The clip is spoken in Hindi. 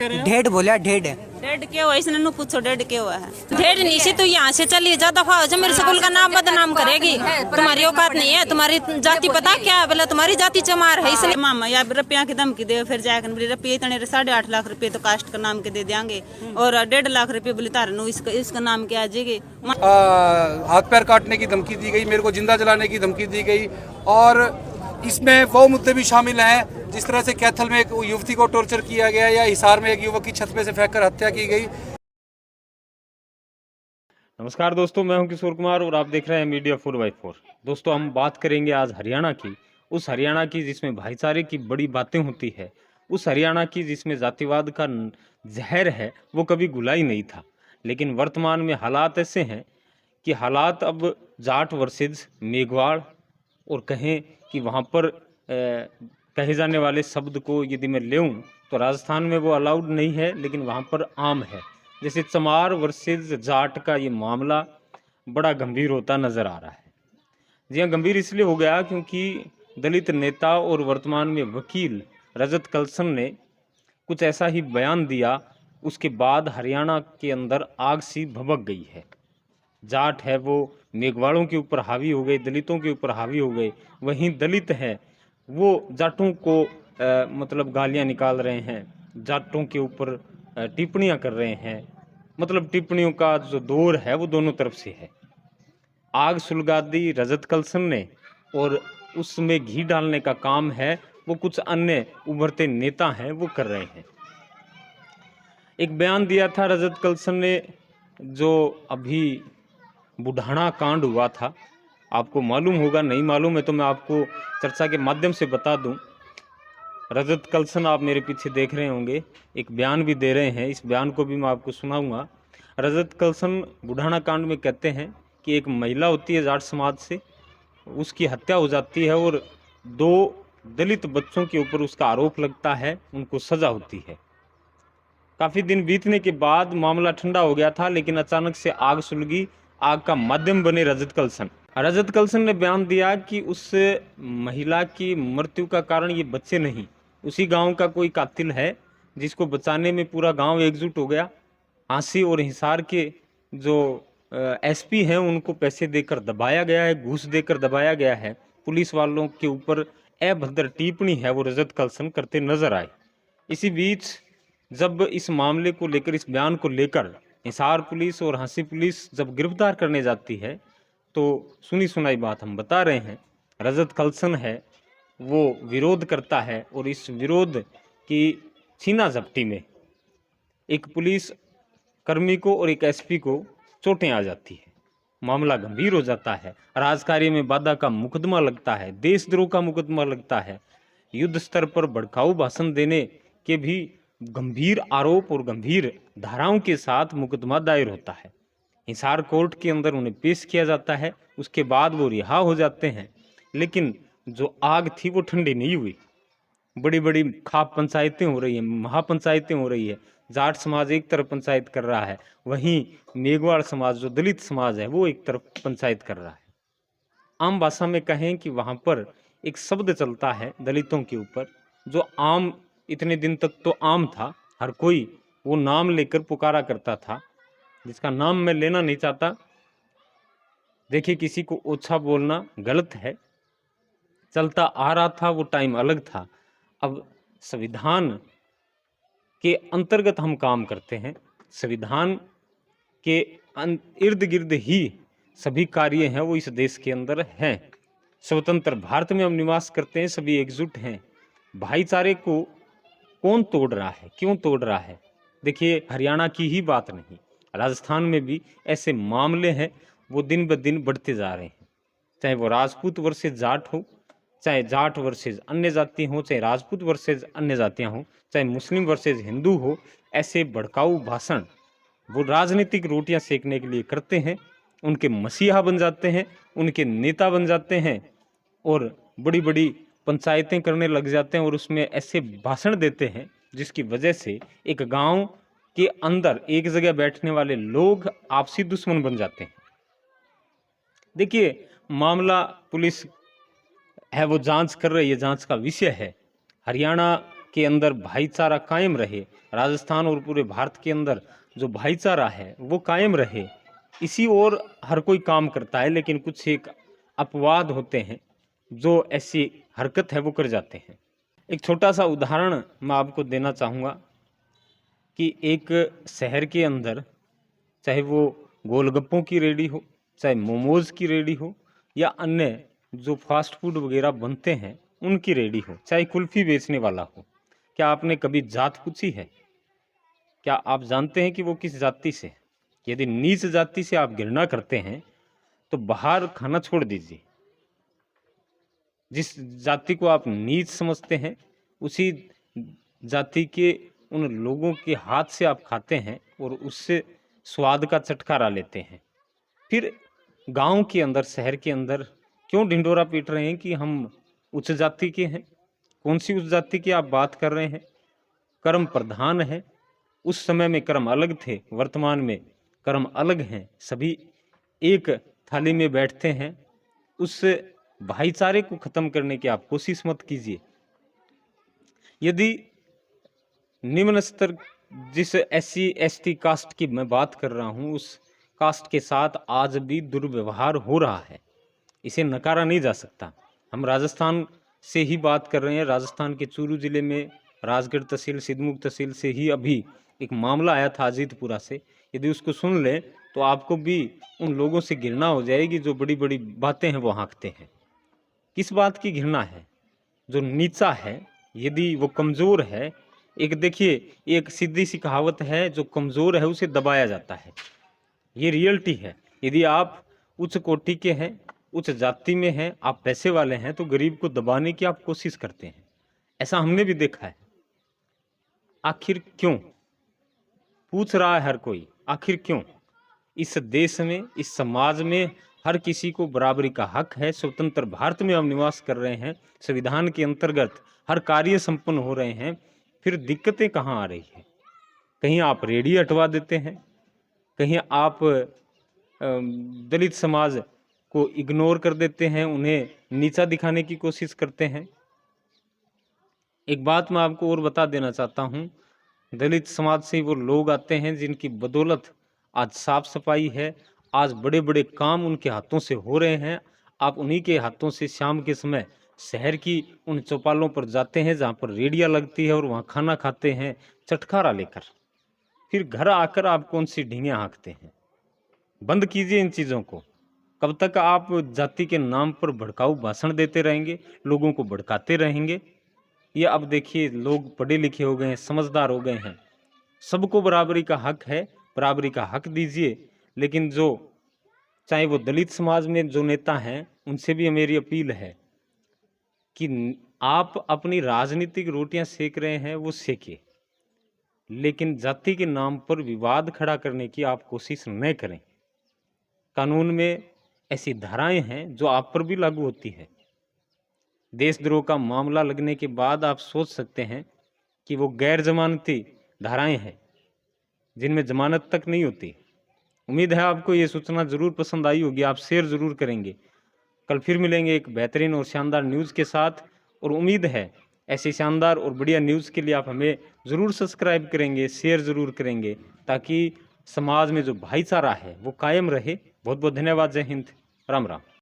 ढेड बोला ढेड। डेढ़ क्या हुआ इसने नु पूछो डेढ़ क्या हुआ है। डेढ़ नहीं से तू यहाँ से चली जा, दफा हो जा, मेरे स्कूल का नाम बदनाम करेगी। तुम्हारी औकात नहीं है, तुम्हारी जाति पता क्या है, बोला तुम्हारी जाति चमार है। इसलिए मामा या रुपया की धमकी दे, फिर जाकर बोले रुपये इतने 8.5 लाख रुपए तो कास्ट का नाम के दे देंगे और 1.5 लाख रुपए बोले तारनू इसका नाम क्या आ जाएगी। हाथ पैर काटने की धमकी दी गई, मेरे को जिंदा जलाने की धमकी दी गई और इसमें वो मुद्दे भी शामिल हैं जिस तरह से कैथल में एक युवती को टॉर्चर किया गया या हिसार में एक युवक की छत पे से फेंककर हत्या की गई। नमस्कार दोस्तों, मैं हूं किशोर कुमार और आप देख रहे हैं मीडिया 4x4। दोस्तों, हम बात करेंगे आज हरियाणा की, उस हरियाणा की जिसमें भाईचारे की बड़ी बातें होती है, उस हरियाणा की जिसमें जातिवाद का जहर है वो कभी घुला ही नहीं था। लेकिन वर्तमान में हालात ऐसे हैं कि हालात अब जाट वर्सेज मेघवाड़ और कहें कि वहाँ पर कहे जाने वाले शब्द को यदि मैं लेऊं तो राजस्थान में वो अलाउड नहीं है, लेकिन वहाँ पर आम है। जैसे चमार वर्सेज जाट का ये मामला बड़ा गंभीर होता नज़र आ रहा है। जी हाँ, गंभीर इसलिए हो गया क्योंकि दलित नेता और वर्तमान में वकील रजत कलसन ने कुछ ऐसा ही बयान दिया, उसके बाद हरियाणा के अंदर आग सी भभक गई है। जाट है वो मेघवाड़ों के ऊपर हावी हो गए, दलितों के ऊपर हावी हो गए। वहीं दलित है वो जाटों को मतलब गालियां निकाल रहे हैं, जाटों के ऊपर टिप्पणियां कर रहे हैं। मतलब टिप्पणियों का जो दौर है वो दोनों तरफ से है। आग सुलगा दी रजत कलसन ने और उसमें घी डालने का काम है वो कुछ अन्य उभरते नेता हैं वो कर रहे हैं। एक बयान दिया था रजत कलसन ने, जो अभी बुढ़ाना कांड हुआ था, आपको मालूम होगा, नहीं मालूम है तो मैं आपको चर्चा के माध्यम से बता दूं। रजत कलसन, आप मेरे पीछे देख रहे होंगे, एक बयान भी दे रहे हैं, इस बयान को भी मैं आपको सुनाऊंगा। रजत कलसन बुढ़ाना कांड में कहते हैं कि एक महिला होती है जाट समाज से, उसकी हत्या हो जाती है और 2 दलित बच्चों के ऊपर उसका आरोप लगता है, उनको सजा होती है। काफ़ी दिन बीतने के बाद मामला ठंडा हो गया था, लेकिन अचानक से आग सुलगी। आग का माध्यम बने रजत कलसन। रजत कलसन ने बयान दिया कि उस महिला की मृत्यु का कारण ये बच्चे नहीं, उसी गांव का कोई कातिल है जिसको बचाने में पूरा गांव एकजुट हो गया। हांसी और हिसार के जो एसपी हैं उनको पैसे देकर दबाया गया है, घूस देकर दबाया गया है। पुलिस वालों के ऊपर अभद्र टिप्पणी है वो रजत कलसन करते नजर आए। इसी बीच जब इस मामले को लेकर, इस बयान को लेकर हिसार पुलिस और हांसी पुलिस जब गिरफ्तार करने जाती है तो सुनी सुनाई बात हम बता रहे हैं, रजत कलसन है वो विरोध करता है और इस विरोध की छीना झपटी में एक पुलिस कर्मी को और एक एसपी को चोटें आ जाती है। मामला गंभीर हो जाता है, राजकार्य में बाधा का मुकदमा लगता है, देशद्रोह का मुकदमा लगता है, युद्ध स्तर पर भड़काऊ भाषण देने के भी गंभीर आरोप और गंभीर धाराओं के साथ मुकदमा दायर होता है। हिसार कोर्ट के अंदर उन्हें पेश किया जाता है, उसके बाद वो रिहा हो जाते हैं। लेकिन जो आग थी वो ठंडी नहीं हुई। बड़ी बड़ी खाप पंचायतें हो रही हैं, महापंचायतें हो रही है। जाट समाज एक तरफ पंचायत कर रहा है, वहीं मेघवाड़ समाज जो दलित समाज है वो एक तरफ पंचायत कर रहा है। आम भाषा में कहें कि वहाँ पर एक शब्द चलता है दलितों के ऊपर, जो आम इतने दिन तक तो आम था, हर कोई वो नाम लेकर पुकारा करता था, जिसका नाम मैं लेना नहीं चाहता। देखिए, किसी को ओछा बोलना गलत है, चलता आ रहा था, वो टाइम अलग था। अब संविधान के अंतर्गत हम काम करते हैं, संविधान के इर्द गिर्द ही सभी कार्य हैं वो इस देश के अंदर हैं। स्वतंत्र भारत में हम निवास करते हैं, सभी एकजुट हैं। भाईचारे को कौन तोड़ रहा है, क्यों तोड़ रहा है? देखिए, हरियाणा की ही बात नहीं, राजस्थान में भी ऐसे मामले हैं वो दिन ब दिन बढ़ते जा रहे हैं। चाहे वो राजपूत वर्सेज जाट हो, चाहे जाट वर्सेज अन्य जाति हो, चाहे राजपूत वर्सेज अन्य जातियां हो, चाहे मुस्लिम वर्सेज हिंदू हो, ऐसे भड़काऊ भाषण वो राजनीतिक रोटियां सेकने के लिए करते हैं, उनके मसीहा बन जाते हैं, उनके नेता बन जाते हैं और बड़ी बड़ी पंचायतें करने लग जाते हैं और उसमें ऐसे भाषण देते हैं जिसकी वजह से एक गांव के अंदर एक जगह बैठने वाले लोग आपसी दुश्मन बन जाते हैं। देखिए, मामला पुलिस है वो जांच कर रही है, जांच का विषय है। हरियाणा के अंदर भाईचारा कायम रहे, राजस्थान और पूरे भारत के अंदर जो भाईचारा है वो कायम रहे, इसी ओर हर कोई काम करता है। लेकिन कुछ एक अपवाद होते हैं जो ऐसी हरकत है वो कर जाते हैं। एक छोटा सा उदाहरण मैं आपको देना चाहूँगा कि एक शहर के अंदर चाहे वो गोलगप्पों की रेडी हो, चाहे मोमोज़ की रेडी हो, या अन्य जो फास्ट फूड वगैरह बनते हैं उनकी रेडी हो, चाहे कुल्फ़ी बेचने वाला हो, क्या आपने कभी जात पूछी है? क्या आप जानते हैं कि वो किस जाति से है? यदि नीच जाति से आप घृणा करते हैं तो बाहर खाना छोड़ दीजिए। जिस जाति को आप नीच समझते हैं उसी जाति के उन लोगों के हाथ से आप खाते हैं और उससे स्वाद का चटकारा लेते हैं। फिर गांव के अंदर, शहर के अंदर क्यों ढिंढोरा पीट रहे हैं कि हम उच्च जाति के हैं? कौन सी उच्च जाति की आप बात कर रहे हैं? कर्म प्रधान है। उस समय में कर्म अलग थे, वर्तमान में कर्म अलग हैं। सभी एक थाली में बैठते हैं। उस भाईचारे को खत्म करने की आप कोशिश मत कीजिए। यदि निम्न स्तर जिस SC ST कास्ट की मैं बात कर रहा हूँ, उस कास्ट के साथ आज भी दुर्व्यवहार हो रहा है, इसे नकारा नहीं जा सकता। हम राजस्थान से ही बात कर रहे हैं। राजस्थान के चूरू जिले में राजगढ़ तहसील, सिद्धमुख तहसील से ही अभी एक मामला आया था अजीतपुरा से। यदि उसको सुन लें तो आपको भी उन लोगों से घृणा हो जाएगी जो बड़ी बड़ी बातें हैं वो हाँकते हैं। किस बात की घृणा है? जो नीचा है, यदि वो कमज़ोर है, एक देखिए एक सीधी सी कहावत है, जो कमज़ोर है उसे दबाया जाता है। ये रियलिटी है। यदि आप उच्च कोटि के हैं, उच्च जाति में हैं, आप पैसे वाले हैं, तो गरीब को दबाने की आप कोशिश करते हैं। ऐसा हमने भी देखा है। आखिर क्यों? पूछ रहा है हर कोई, आखिर क्यों? इस देश में, इस समाज में हर किसी को बराबरी का हक है। स्वतंत्र भारत में हम निवास कर रहे हैं, संविधान के अंतर्गत हर कार्य संपन्न हो रहे हैं। फिर दिक्कतें कहाँ आ रही है? कहीं आप रेडी हटवा देते हैं, कहीं आप दलित समाज को इग्नोर कर देते हैं, उन्हें नीचा दिखाने की कोशिश करते हैं। एक बात मैं आपको और बता देना चाहता हूँ, दलित समाज से वो लोग आते हैं जिनकी बदौलत आज साफ सफाई है, आज बड़े बड़े काम उनके हाथों से हो रहे हैं। आप उन्हीं के हाथों से शाम के समय शहर की उन चौपालों पर जाते हैं जहाँ पर रेडिया लगती है और वहाँ खाना खाते हैं चटखारा लेकर। फिर घर आकर आप कौन सी ढींगे हाँकते हैं? बंद कीजिए इन चीज़ों को। कब तक आप जाति के नाम पर भड़काऊ भाषण देते रहेंगे, लोगों को भड़काते रहेंगे? ये अब देखिए, लोग पढ़े लिखे हो गए हैं, समझदार हो गए हैं, सबको बराबरी का हक है, बराबरी का हक दीजिए। लेकिन जो चाहे वो दलित समाज में जो नेता हैं, उनसे भी मेरी अपील है कि आप अपनी राजनीतिक रोटियां सेक रहे हैं वो सेकिए, लेकिन जाति के नाम पर विवाद खड़ा करने की आप कोशिश न करें। कानून में ऐसी धाराएं हैं जो आप पर भी लागू होती है। देशद्रोह का मामला लगने के बाद आप सोच सकते हैं कि वो गैर जमानती धाराएं हैं जिनमें जमानत तक नहीं होती। उम्मीद है आपको ये सूचना जरूर पसंद आई होगी, आप शेयर जरूर करेंगे। कल फिर मिलेंगे एक बेहतरीन और शानदार न्यूज़ के साथ, और उम्मीद है ऐसी शानदार और बढ़िया न्यूज़ के लिए आप हमें ज़रूर सब्सक्राइब करेंगे, शेयर ज़रूर करेंगे, ताकि समाज में जो भाईचारा है वो कायम रहे। बहुत बहुत धन्यवाद। जय हिंद, राम राम।